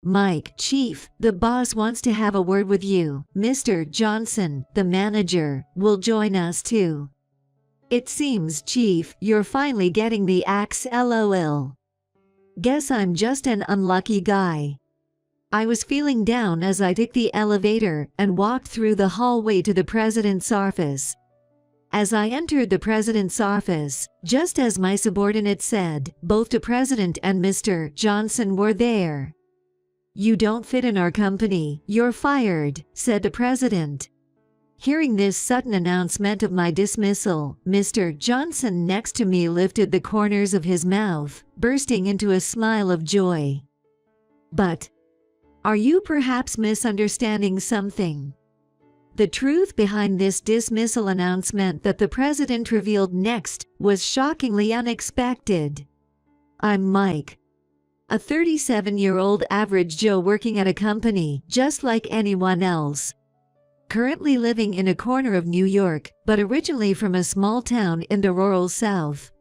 Mike, Chief, the boss wants to have a word with you. Mr. Johnson, the manager, will join us too. It seems, Chief, you're finally getting the axe, lol. Guess I'm just an unlucky guy. I was feeling down as I took the elevator and walked through the hallway to the president's office. As I entered the president's office, just as my subordinate said, both the president and Mr. Johnson were there. "You don't fit in our company, you're fired," said the president. Hearing this sudden announcement of my dismissal, Mr. Johnson next to me lifted the corners of his mouth, bursting into a smile of joy. But are you perhaps misunderstanding something? The truth behind this dismissal announcement that the president revealed next was shockingly unexpected. I'm Mike, a 37-year-old average Joe working at a company just like anyone else. Currently living in a corner of New York, but originally from a small town in the rural South.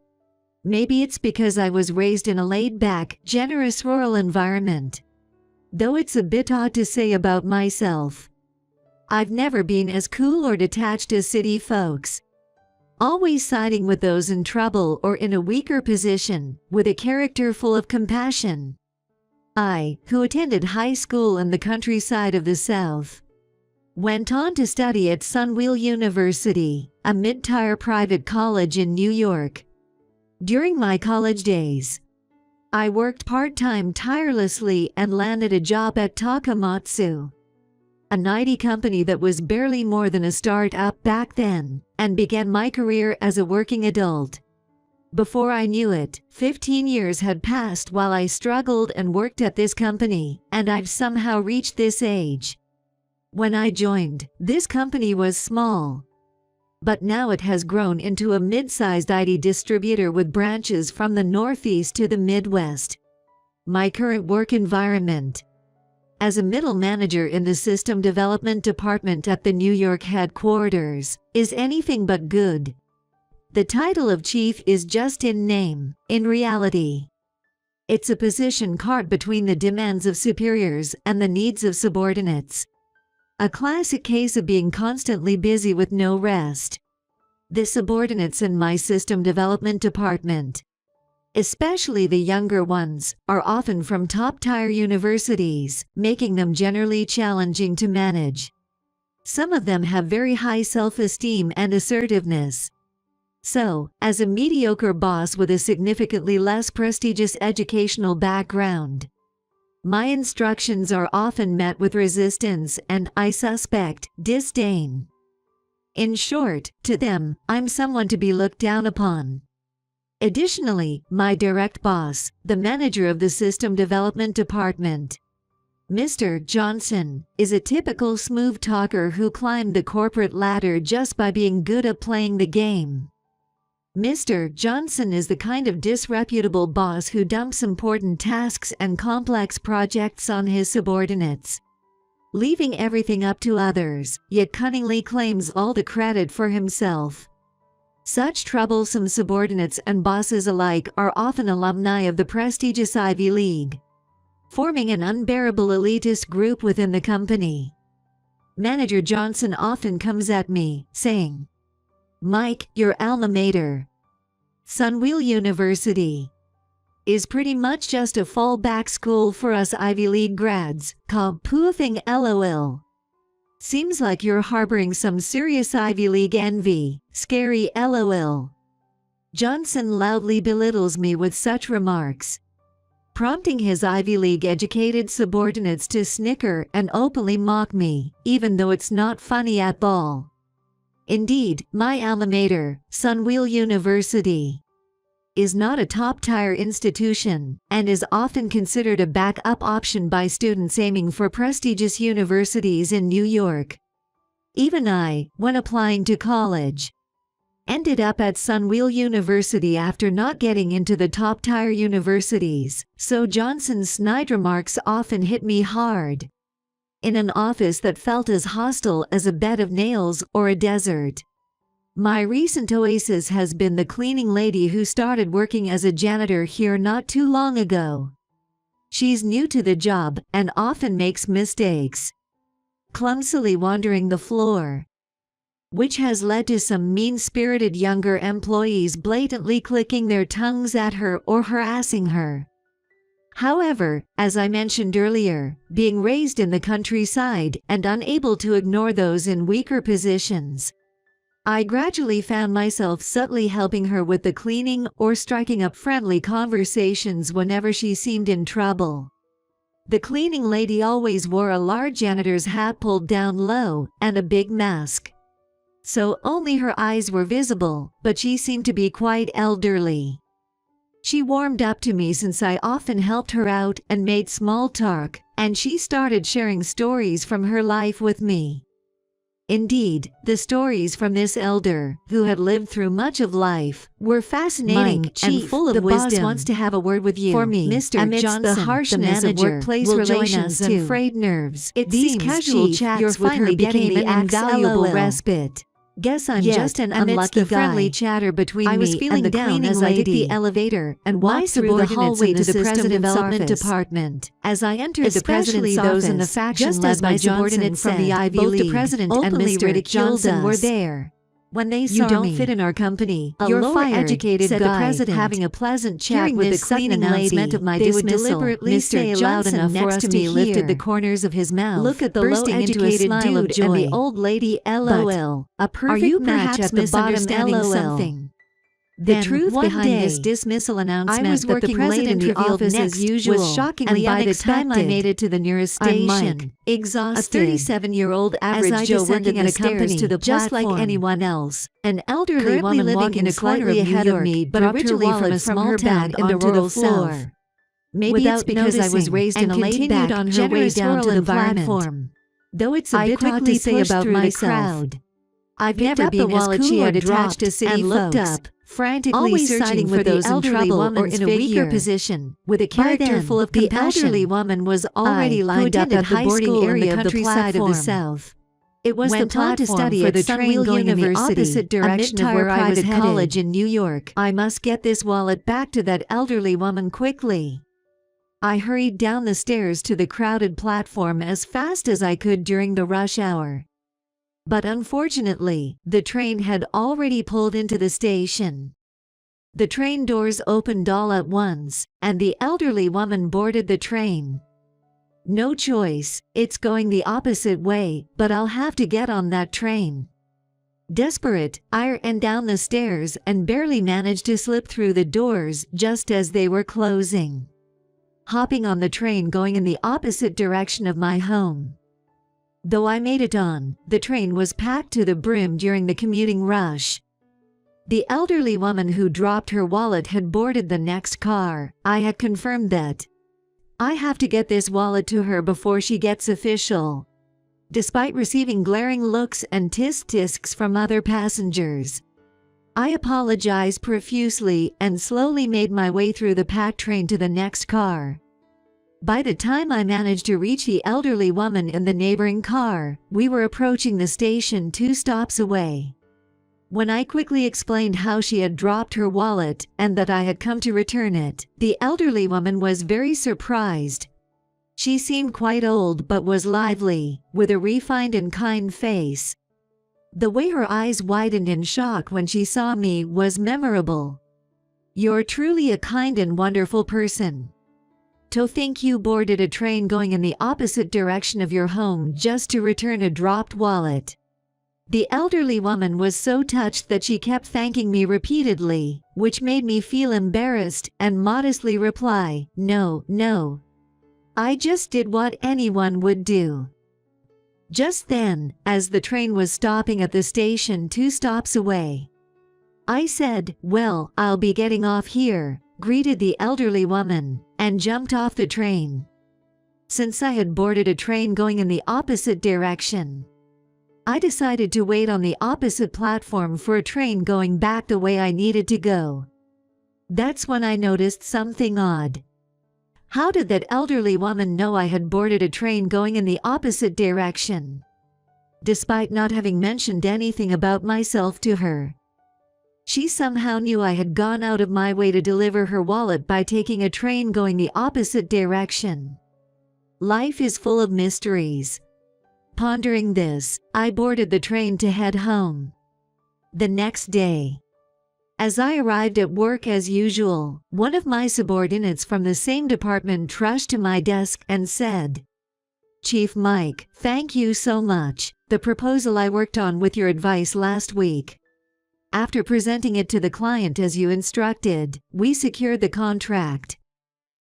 Maybe it's because I was raised in a laid-back, generous rural environment. Though it's a bit odd to say about myself. I've never been as cool or detached as city folks. Always siding with those in trouble or in a weaker position, with a character full of compassion. I, who attended high school in the countryside of the South, went on to study at Sunwheel University, a mid-tier private college in New York. During my college days, I worked part-time tirelessly and landed a job at Takamatsu, an IT company that was barely more than a start-up back then, and began my career as a working adult. Before I knew it, 15 years had passed while I struggled and worked at this company, and I've somehow reached this age. When I joined, this company was small. But now it has grown into a mid-sized IT distributor with branches from the Northeast to the Midwest. My current work environment, as a middle manager in the system development department at the New York headquarters, is anything but good. The title of chief is just in name. In reality, it's a position caught between the demands of superiors and the needs of subordinates. A classic case of being constantly busy with no rest. The subordinates in my system development department, especially the younger ones, are often from top-tier universities, making them generally challenging to manage. Some of them have very high self-esteem and assertiveness. So, as a mediocre boss with a significantly less prestigious educational background, my instructions are often met with resistance and, I suspect, disdain. In short, to them, I'm someone to be looked down upon. Additionally, my direct boss, the manager of the System Development Department, Mr. Johnson, is a typical smooth talker who climbed the corporate ladder just by being good at playing the game. Mr. Johnson is the kind of disreputable boss who dumps important tasks and complex projects on his subordinates, leaving everything up to others, yet cunningly claims all the credit for himself. Such troublesome subordinates and bosses alike are often alumni of the prestigious Ivy League, forming an unbearable elitist group within the company. Manager Johnson often comes at me, saying, "Mike, your alma mater, Sunwheel University, is pretty much just a fallback school for us Ivy League grads, called poofing LOL. Seems like you're harboring some serious Ivy League envy, scary LOL." Johnson loudly belittles me with such remarks, prompting his Ivy League-educated subordinates to snicker and openly mock me, even though it's not funny at all. Indeed, my alma mater, Sunwheel University, is not a top-tier institution, and is often considered a backup option by students aiming for prestigious universities in New York. Even I, when applying to college, ended up at Sunwheel University after not getting into the top-tier universities, so Johnson's snide remarks often hit me hard. In an office that felt as hostile as a bed of nails or a desert. My recent oasis has been the cleaning lady who started working as a janitor here not too long ago. She's new to the job and often makes mistakes, clumsily wandering the floor, which has led to some mean-spirited younger employees blatantly clicking their tongues at her or harassing her. However, as I mentioned earlier, being raised in the countryside and unable to ignore those in weaker positions, I gradually found myself subtly helping her with the cleaning or striking up friendly conversations whenever she seemed in trouble. The cleaning lady always wore a large janitor's hat pulled down low and a big mask, so only her eyes were visible, but she seemed to be quite elderly. She warmed up to me since I often helped her out and made small talk, and she started sharing stories from her life with me. Indeed, the stories from this elder, who had lived through much of life, were fascinating and full of wisdom. The boss wants to have a word with you. For me, Mr. Amidst Johnson, the harshness the of manager, workplace will relations join us and frayed nerves. These Seems, casual Chief, chats you're with her finally getting became the an invaluable invaluable respite. Guess I'm Yet, just an amidst unlucky the friendly guy. chatter between I was me feeling and the down cleaning as I took lady the elevator and my walked through the subordinates hallway in to the the system president's development office. department. As I entered the Especially president's those office, in the faction just led as by my Johnson subordinate from the said, Ivy both the League president and openly Mr. ridiculed Johnson were us. there. When they You saw don't me, fit in our company. a You're lower fired, educated said guy, the president. having a pleasant chat Hearing with this the sudden cleaning announcement lady, of my they would dismissal, deliberately Mr. say loud Johnson enough for next us to to me lifted hear. the corners of his mouth, Look at the bursting into a low-educated smile of dude joy. and the old lady LOL. A perfect Are you match perhaps at the bottom misunderstanding LOL. something? The Then, truth one behind day, this dismissal announcement I was that the working late president in the revealed office next as usual, was shockingly and by the time I unexpected. made it to the nearest I'm station, Mike, exhausted, a 37-year-old average as I Joe descended working at the a company stairs to the just like platform. anyone else. An elderly Currently woman living walking in a corner slightly of New ahead York, of me but dropped her originally from wallet a from small her town bag in the onto rural the floor. South. Maybe Without it's because I was noticing, raised in and a laid-back, continued on her way generous down rural to the environment. platform. Though it's a I bit hard quickly to say pushed about through the myself, crowd. I Picked never up the being as wallet cool she or had attached dropped to city and looked folks, up, frantically always searching siding for with the those in elderly trouble or woman's in a figure. weaker position, With a By character then, full of the compassion, elderly woman was already who lined up attended at the high boarding school in area the of the countryside of the platform. South. It was the Went on to platform study for at the Sunwheel train going in the University, opposite direction of where I was private college headed. in New York. I must get this wallet back to that elderly woman quickly. I hurried down the stairs to the crowded platform as fast as I could during the rush hour. But unfortunately, the train had already pulled into the station. The train doors opened all at once, and the elderly woman boarded the train. No choice, it's going the opposite way, but I'll have to get on that train. Desperate, I ran down the stairs and barely managed to slip through the doors just as they were closing, hopping on the train going in the opposite direction of my home. Though I made it on, the train was packed to the brim during the commuting rush. The elderly woman who dropped her wallet had boarded the next car. I had confirmed that. I have to get this wallet to her before she gets official. Despite receiving glaring looks and tisk-tisks from other passengers, I apologized profusely and slowly made my way through the packed train to the next car. By the time I managed to reach the elderly woman in the neighboring car, we were approaching the station 2 stops away. When I quickly explained how she had dropped her wallet and that I had come to return it, the elderly woman was very surprised. She seemed quite old but was lively, with a refined and kind face. The way her eyes widened in shock when she saw me was memorable. "You're truly a kind and wonderful person. To think you boarded a train going in the opposite direction of your home just to return a dropped wallet." The elderly woman was so touched that she kept thanking me repeatedly, which made me feel embarrassed and modestly reply, "No, no. I just did what anyone would do." Just then, as the train was stopping at the station 2 stops away, I said, "Well, I'll be getting off here," greeted the elderly woman, and jumped off the train. Since I had boarded a train going in the opposite direction, I decided to wait on the opposite platform for a train going back the way I needed to go. That's when I noticed something odd. How did that elderly woman know I had boarded a train going in the opposite direction, despite not having mentioned anything about myself to her? She somehow knew I had gone out of my way to deliver her wallet by taking a train going the opposite direction. Life is full of mysteries. Pondering this, I boarded the train to head home. The next day, as I arrived at work as usual, one of my subordinates from the same department rushed to my desk and said, "Chief Mike, thank you so much. The proposal I worked on with your advice last week. After presenting it to the client as you instructed, we secured the contract.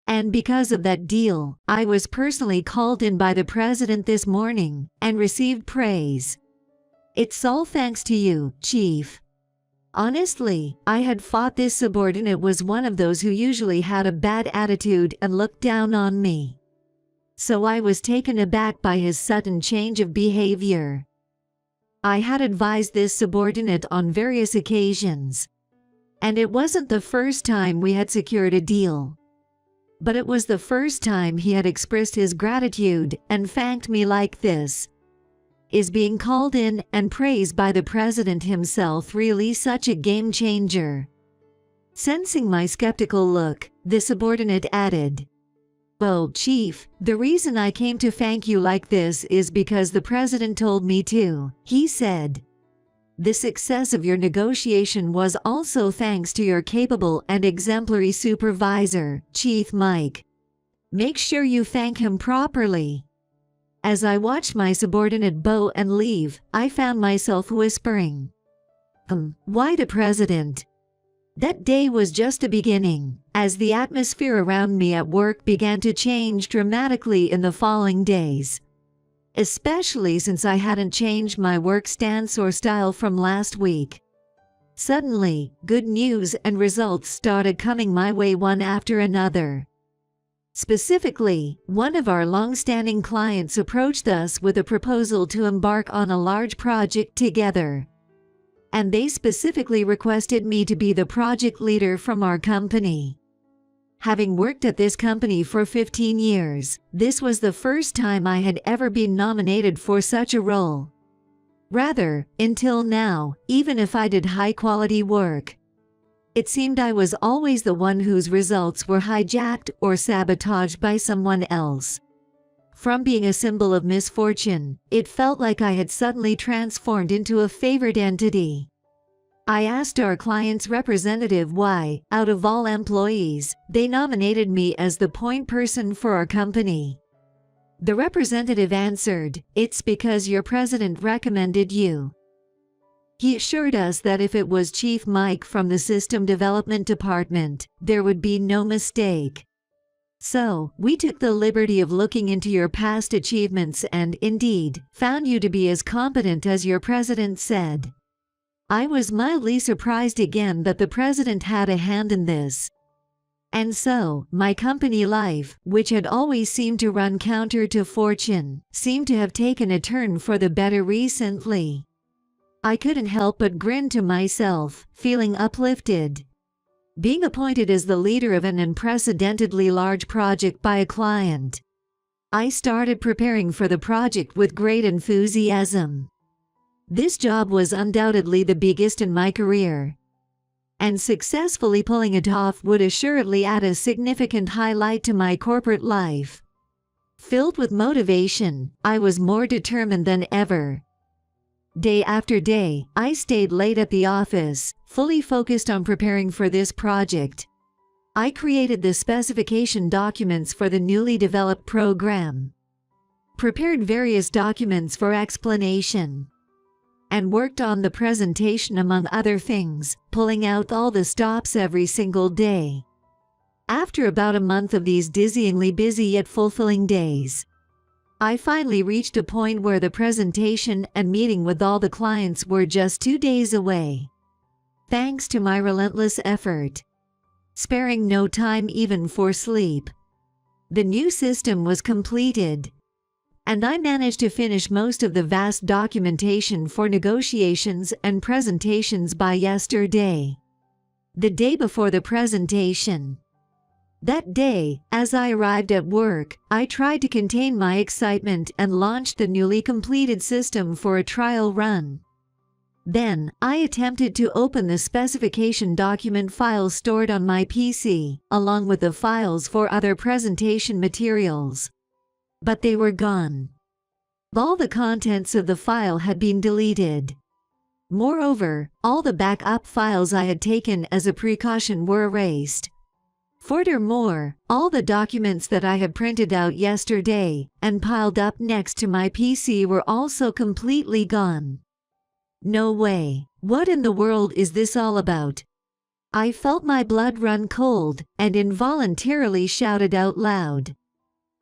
And because of that deal, I was personally called in by the president this morning and received praise. It's all thanks to you, Chief." Honestly, I had thought this subordinate was one of those who usually had a bad attitude and looked down on me. So I was taken aback by his sudden change of behavior. I had advised this subordinate on various occasions, and it wasn't the first time we had secured a deal. But it was the first time he had expressed his gratitude and thanked me like this. Is being called in and praised by the president himself really such a game changer? Sensing my skeptical look, the subordinate added, "Well, Chief, the reason I came to thank you like this is because the president told me to," he said. "The success of your negotiation was also thanks to your capable and exemplary supervisor, Chief Mike. Make sure you thank him properly." As I watched my subordinate bow and leave, I found myself whispering, "Why the president?" That day was just a beginning, as the atmosphere around me at work began to change dramatically in the following days. Especially since I hadn't changed my work stance or style from last week. Suddenly, good news and results started coming my way one after another. Specifically, one of our long-standing clients approached us with a proposal to embark on a large project together. And they specifically requested me to be the project leader from our company. Having worked at this company for 15 years, this was the first time I had ever been nominated for such a role. Rather, until now, even if I did high-quality work, it seemed I was always the one whose results were hijacked or sabotaged by someone else. From being a symbol of misfortune, it felt like I had suddenly transformed into a favored entity. I asked our client's representative why, out of all employees, they nominated me as the point person for our company. The representative answered, "It's because your president recommended you." He assured us that if it was Chief Mike from the System Development Department, there would be no mistake. "So, we took the liberty of looking into your past achievements and, indeed, found you to be as competent as your president said." I was mildly surprised again that the president had a hand in this. And so, my company life, which had always seemed to run counter to fortune, seemed to have taken a turn for the better recently. I couldn't help but grin to myself, feeling uplifted. Being appointed as the leader of an unprecedentedly large project by a client, I started preparing for the project with great enthusiasm. This job was undoubtedly the biggest in my career, and successfully pulling it off would assuredly add a significant highlight to my corporate life. Filled with motivation, I was more determined than ever. Day after day, I stayed late at the office, fully focused on preparing for this project. I created the specification documents for the newly developed program, prepared various documents for explanation, and worked on the presentation among other things, pulling out all the stops every single day. After about a month of these dizzyingly busy yet fulfilling days, I finally reached a point where the presentation and meeting with all the clients were just 2 days away. Thanks to my relentless effort, sparing no time even for sleep, the new system was completed, and I managed to finish most of the vast documentation for negotiations and presentations by yesterday, the day before the presentation. That day, as I arrived at work, I tried to contain my excitement and launched the newly completed system for a trial run. Then, I attempted to open the specification document file stored on my PC, along with the files for other presentation materials. But they were gone. All the contents of the file had been deleted. Moreover, all the backup files I had taken as a precaution were erased. Furthermore, all the documents that I had printed out yesterday and piled up next to my PC were also completely gone. No way. What in the world is this all about? I felt my blood run cold and involuntarily shouted out loud.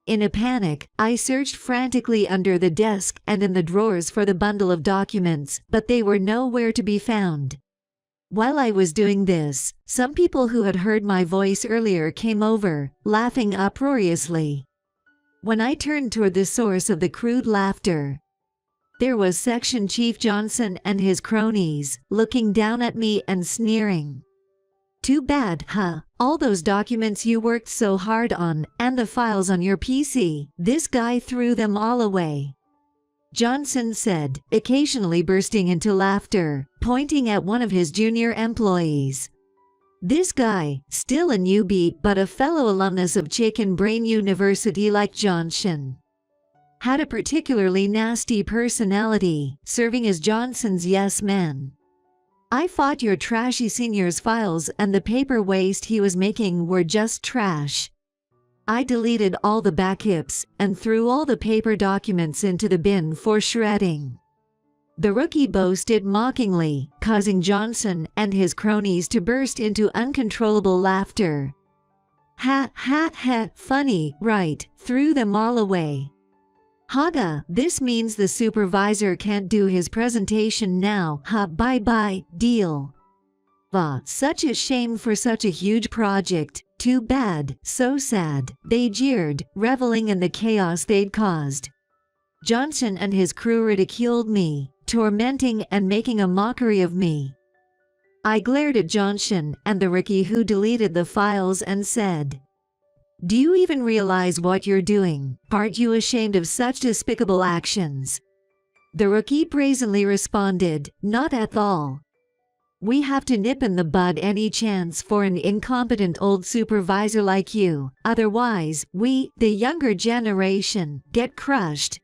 In a panic, I searched frantically under the desk and in the drawers for the bundle of documents, but they were nowhere to be found. While I was doing this, some people who had heard my voice earlier came over, laughing uproariously. When I turned toward the source of the crude laughter, there was Section Chief Johnson and his cronies, looking down at me and sneering. Too bad, huh? All those documents you worked so hard on, and the files on your PC, this guy threw them all away. Johnson said, occasionally bursting into laughter, pointing at one of his junior employees. This guy, still a newbie but a fellow alumnus of Chicken Brain University like Johnson, had a particularly nasty personality, serving as Johnson's yes man. I thought your trashy senior's files and the paper waste he was making were just trash. I deleted all the backups and threw all the paper documents into the bin for shredding. The rookie boasted mockingly, causing Johnson and his cronies to burst into uncontrollable laughter. Ha ha ha, funny, right, threw them all away. Haga, this means the supervisor can't do his presentation now, ha, bye-bye, deal. Such a shame for such a huge project. Too bad, so sad, they jeered, reveling in the chaos they'd caused. Johnson and his crew ridiculed me, tormenting and making a mockery of me. I glared at Johnson and the rookie who deleted the files and said, "Do you even realize what you're doing? Aren't you ashamed of such despicable actions?" The rookie brazenly responded, "Not at all. We have to nip in the bud any chance for an incompetent old supervisor like you, otherwise, we, the younger generation, get crushed."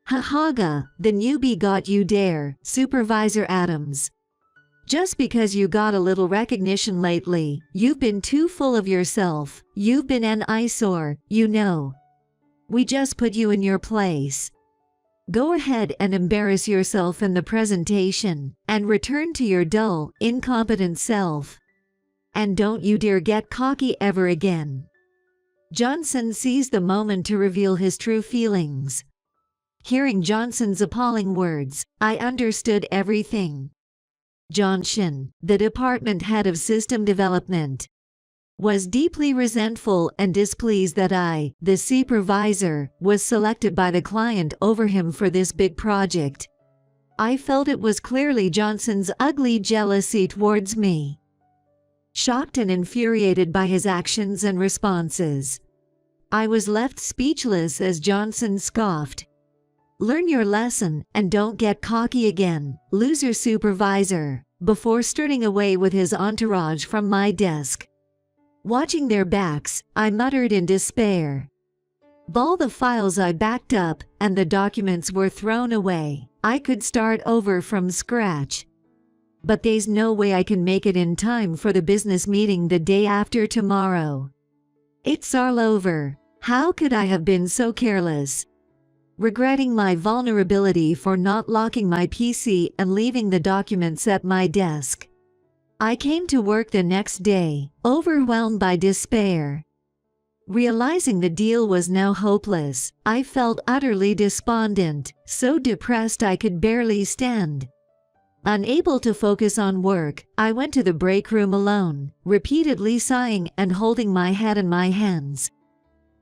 Hahaga, the newbie got you there, Supervisor Adams. Just because you got a little recognition lately, you've been too full of yourself, you've been an eyesore, you know. We just put you in your place. Go ahead and embarrass yourself in the presentation, and return to your dull, incompetent self. And don't you dare get cocky ever again. Johnson seized the moment to reveal his true feelings. Hearing Johnson's appalling words, I understood everything. Johnson, the department head of system development, was deeply resentful and displeased that I, the supervisor, was selected by the client over him for this big project. I felt it was clearly Johnson's ugly jealousy towards me. Shocked and infuriated by his actions and responses, I was left speechless as Johnson scoffed. "Learn your lesson and don't get cocky again, loser supervisor," before starting away with his entourage from my desk. Watching their backs, I muttered in despair. All the files I backed up and the documents were thrown away. I could start over from scratch. But there's no way I can make it in time for the business meeting the day after tomorrow. It's all over. How could I have been so careless? Regretting my vulnerability for not locking my PC and leaving the documents at my desk, I came to work the next day, overwhelmed by despair. Realizing the deal was now hopeless, I felt utterly despondent, so depressed I could barely stand. Unable to focus on work, I went to the break room alone, repeatedly sighing and holding my head in my hands.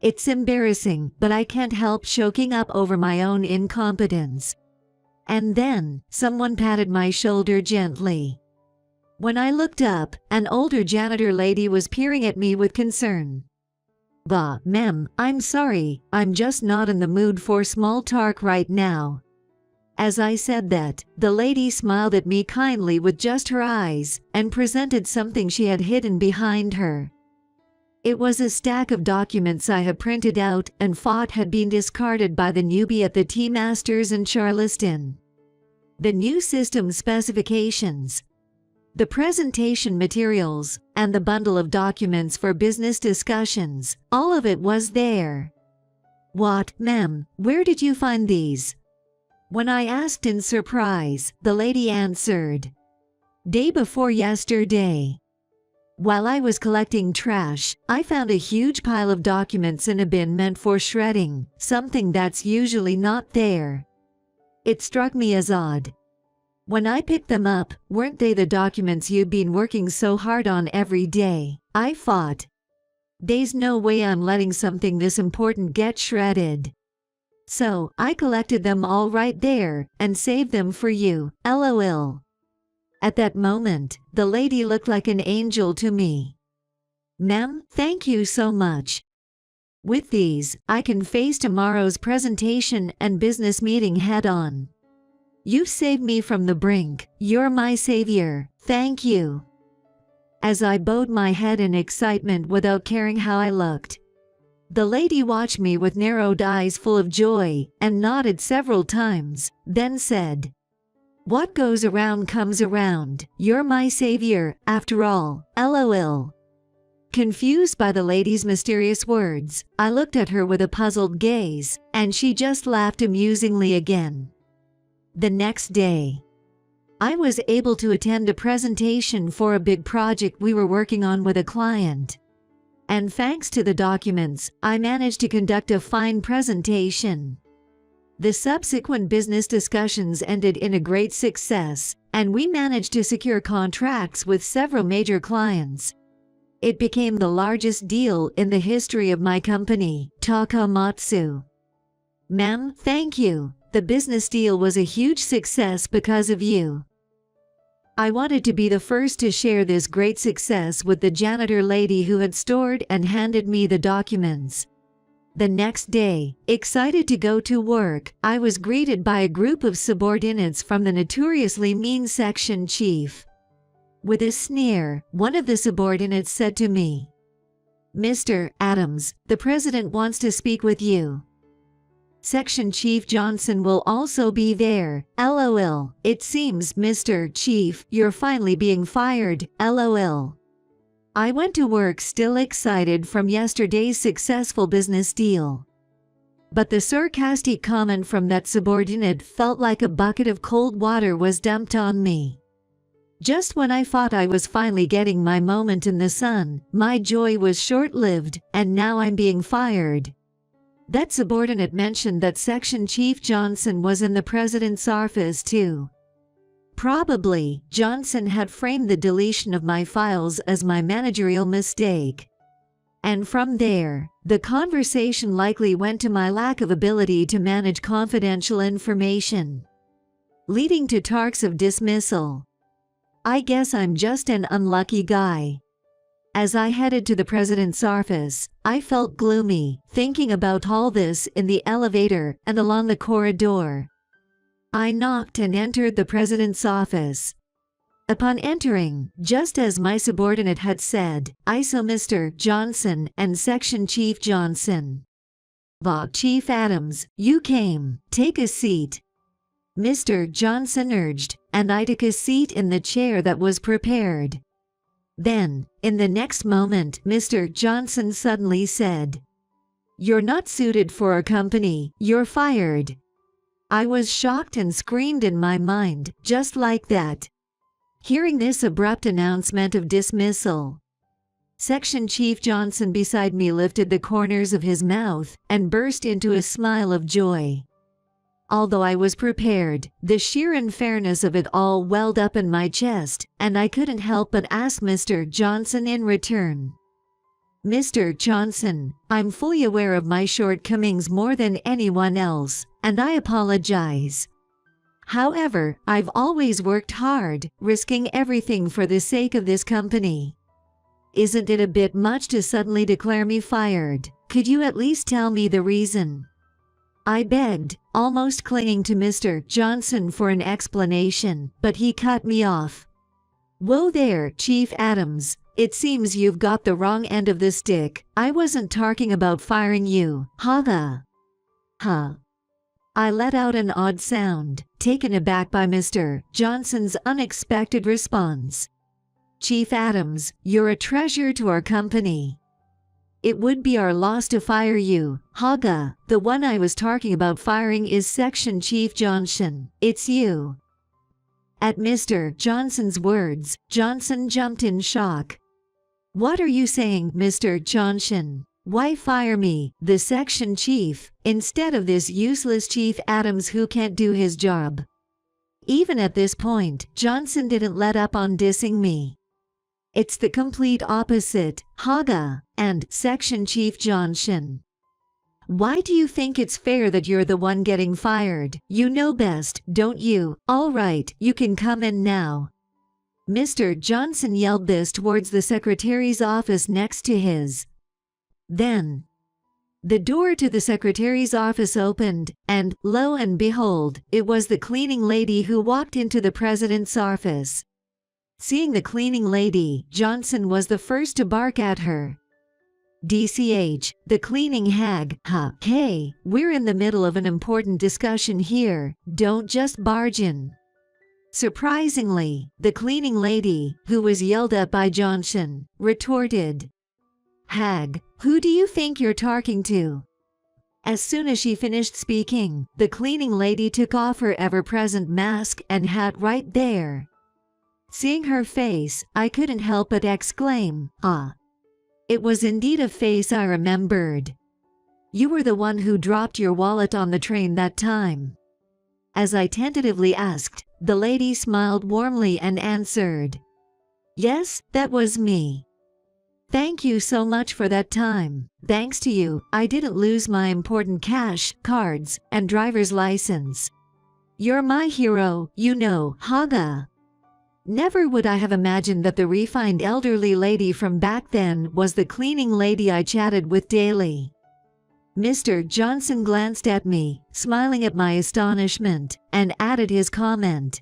It's embarrassing, but I can't help choking up over my own incompetence. And then, someone patted my shoulder gently. When I looked up, an older janitor lady was peering at me with concern. Ma'am, I'm sorry, I'm just not in the mood for small talk right now. As I said that, the lady smiled at me kindly with just her eyes and presented something she had hidden behind her. It was a stack of documents I had printed out and thought had been discarded by the newbie at the Tea Masters in Charleston. The new system specifications, the presentation materials, and the bundle of documents for business discussions, all of it was there. "What, ma'am, where did you find these?" When I asked in surprise, the lady answered, "Day before yesterday. While I was collecting trash, I found a huge pile of documents in a bin meant for shredding, something that's usually not there." It struck me as odd. When I picked them up, weren't they the documents you'd been working so hard on every day? I thought, there's no way I'm letting something this important get shredded. So, I collected them all right there and saved them for you, LOL. At that moment, the lady looked like an angel to me. "Ma'am, thank you so much. With these, I can face tomorrow's presentation and business meeting head on. You've saved me from the brink. You're my savior. Thank you." As I bowed my head in excitement without caring how I looked, the lady watched me with narrowed eyes full of joy and nodded several times, then said, "What goes around comes around. You're my savior, after all, LOL." Confused by the lady's mysterious words, I looked at her with a puzzled gaze, and she just laughed amusingly again. The next day, I was able to attend a presentation for a big project we were working on with a client. And thanks to the documents, I managed to conduct a fine presentation. The subsequent business discussions ended in a great success, and we managed to secure contracts with several major clients. It became the largest deal in the history of my company, Takamatsu. "Ma'am, thank you. The business deal was a huge success because of you." I wanted to be the first to share this great success with the janitor lady who had stored and handed me the documents. The next day, excited to go to work, I was greeted by a group of subordinates from the notoriously mean section chief. With a sneer, one of the subordinates said to me, "Mr. Adams, the president wants to speak with you. Section Chief Johnson will also be there, LOL. It seems, Mr. Chief, you're finally being fired, LOL." I went to work still excited from yesterday's successful business deal. But the sarcastic comment from that subordinate felt like a bucket of cold water was dumped on me. Just when I thought I was finally getting my moment in the sun, my joy was short-lived, and now I'm being fired. That subordinate mentioned that Section Chief Johnson was in the president's office too. Probably, Johnson had framed the deletion of my files as my managerial mistake. And from there, the conversation likely went to my lack of ability to manage confidential information, leading to talks of dismissal. I guess I'm just an unlucky guy. As I headed to the president's office, I felt gloomy, thinking about all this in the elevator and along the corridor. I knocked and entered the president's office. Upon entering, just as my subordinate had said, I saw Mr. Johnson and Section Chief Johnson. "Chief Adams, you came. Take a seat," Mr. Johnson urged, and I took a seat in the chair that was prepared. Then, in the next moment, Mr. Johnson suddenly said, "You're not suited for our company, you're fired." I was shocked and screamed in my mind, just like that. Hearing this abrupt announcement of dismissal, Section Chief Johnson beside me lifted the corners of his mouth and burst into a smile of joy. Although I was prepared, the sheer unfairness of it all welled up in my chest, and I couldn't help but ask Mr. Johnson in return. "Mr. Johnson, I'm fully aware of my shortcomings more than anyone else, and I apologize. However, I've always worked hard, risking everything for the sake of this company. Isn't it a bit much to suddenly declare me fired? Could you at least tell me the reason?" I begged, almost clinging to Mr. Johnson for an explanation, but he cut me off. Whoa there, Chief Adams. It seems you've got the wrong end of the stick. I wasn't talking about firing you. Haha. Huh. I let out an odd sound, taken aback by Mr. Johnson's unexpected response. Chief Adams, you're a treasure to our company. It would be our loss to fire you. Haga, the one I was talking about firing is Section Chief Johnson. It's you. At Mr. Johnson's words, Johnson jumped in shock. What are you saying, Mr. Johnson? Why fire me, the section chief, instead of this useless Chief Adams who can't do his job? Even at this point, Johnson didn't let up on dissing me. It's the complete opposite, Haga, and Section Chief Johnson. Why do you think it's fair that you're the one getting fired? You know best, don't you? All right, you can come in now. Mr. Johnson yelled this towards the secretary's office next to his. Then, the door to the secretary's office opened, and, lo and behold, it was the cleaning lady who walked into the president's office. Seeing the cleaning lady, Johnson was the first to bark at her. DCH, the cleaning hag, huh? Hey, we're in the middle of an important discussion here, don't just barge in. Surprisingly, the cleaning lady, who was yelled at by Johnson, retorted, Hag, who do you think you're talking to? As soon as she finished speaking, the cleaning lady took off her ever-present mask and hat right there. Seeing her face, I couldn't help but exclaim, ah. It was indeed a face I remembered. You were the one who dropped your wallet on the train that time. As I tentatively asked, the lady smiled warmly and answered, Yes, that was me. Thank you so much for that time. Thanks to you, I didn't lose my important cash, cards, and driver's license. You're my hero, you know, Haga. Never would I have imagined that the refined elderly lady from back then was the cleaning lady I chatted with daily. Mr. Johnson glanced at me, smiling at my astonishment, and added his comment.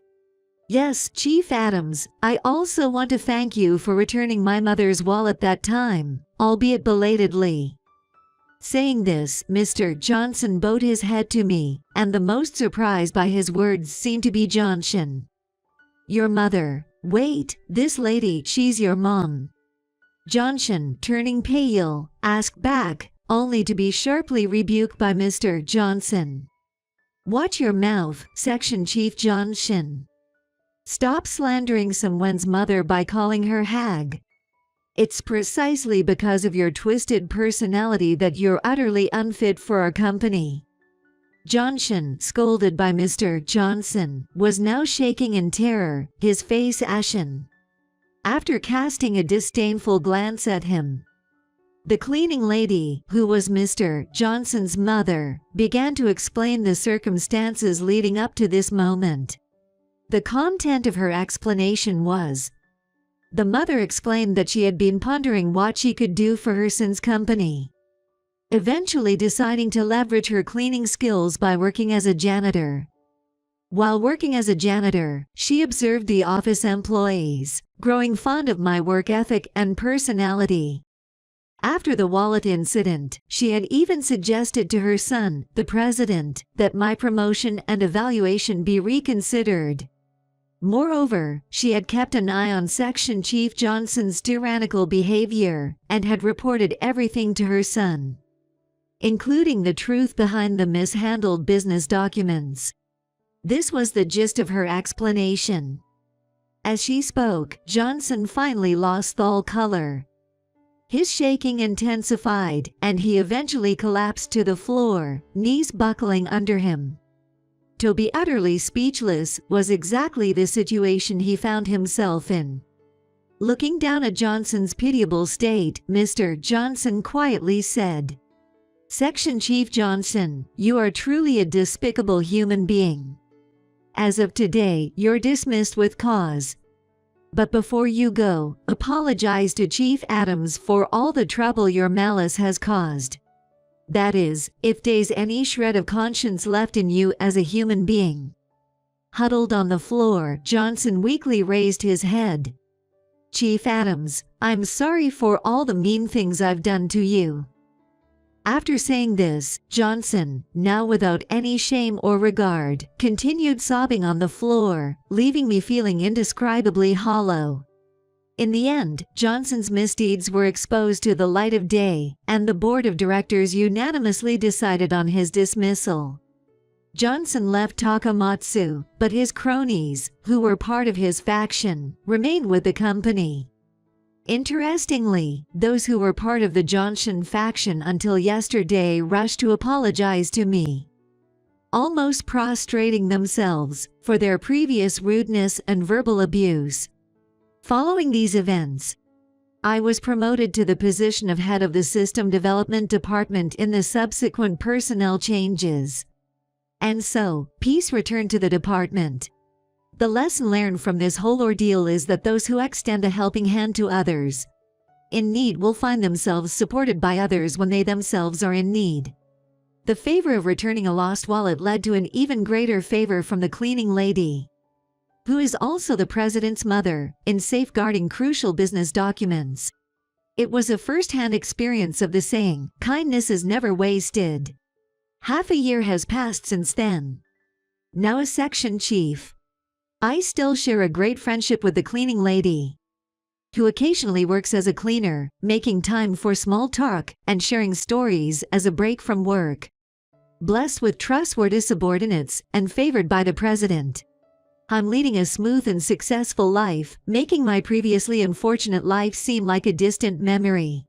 Yes, Chief Adams, I also want to thank you for returning my mother's wallet that time, albeit belatedly. Saying this, Mr. Johnson bowed his head to me, and the most surprised by his words seemed to be Johnson. Your mother. Wait, this lady, she's your mom. Johnson, turning pale, asked back, only to be sharply rebuked by Mr. Johnson. Watch your mouth, Section Chief Johnson. Stop slandering someone's mother by calling her hag. It's precisely because of your twisted personality that you're utterly unfit for our company. Johnson, scolded by Mr. Johnson, was now shaking in terror, his face ashen. After casting a disdainful glance at him, the cleaning lady, who was Mr. Johnson's mother, began to explain the circumstances leading up to this moment. The content of her explanation was, the mother explained that she had been pondering what she could do for her son's company, eventually deciding to leverage her cleaning skills by working as a janitor. While working as a janitor, she observed the office employees, growing fond of my work ethic and personality. After the wallet incident, she had even suggested to her son, the president, that my promotion and evaluation be reconsidered. Moreover, she had kept an eye on Section Chief Johnson's tyrannical behavior and had reported everything to her son, including the truth behind the mishandled business documents. This was the gist of her explanation. As she spoke, Johnson finally lost all color. His shaking intensified, and he eventually collapsed to the floor, knees buckling under him. To be utterly speechless was exactly the situation he found himself in. Looking down at Johnson's pitiable state, Mr. Johnson quietly said, Section Chief Johnson, you are truly a despicable human being. As of today, you're dismissed with cause. But before you go, apologize to Chief Adams for all the trouble your malice has caused. that is, if there's any shred of conscience left in you as a human being. Huddled on the floor, Johnson weakly raised his head. Chief Adams, I'm sorry for all the mean things I've done to you. After saying this, Johnson, now without any shame or regard, continued sobbing on the floor, leaving me feeling indescribably hollow. In the end, Johnson's misdeeds were exposed to the light of day, and the board of directors unanimously decided on his dismissal. Johnson left Takamatsu, but his cronies, who were part of his faction, remained with the company. Interestingly, those who were part of the Johnson faction until yesterday rushed to apologize to me, almost prostrating themselves for their previous rudeness and verbal abuse. Following these events, I was promoted to the position of head of the System Development Department in the subsequent personnel changes. And so, peace returned to the department. The lesson learned from this whole ordeal is that those who extend a helping hand to others in need will find themselves supported by others when they themselves are in need. The favor of returning a lost wallet led to an even greater favor from the cleaning lady, who is also the president's mother, in safeguarding crucial business documents. It was a first-hand experience of the saying, kindness is never wasted. Half a year has passed since then. Now a section chief. I still share a great friendship with the cleaning lady, who occasionally works as a cleaner, making time for small talk and sharing stories as a break from work. Blessed with trustworthy subordinates and favored by the president, I'm leading a smooth and successful life, making my previously unfortunate life seem like a distant memory.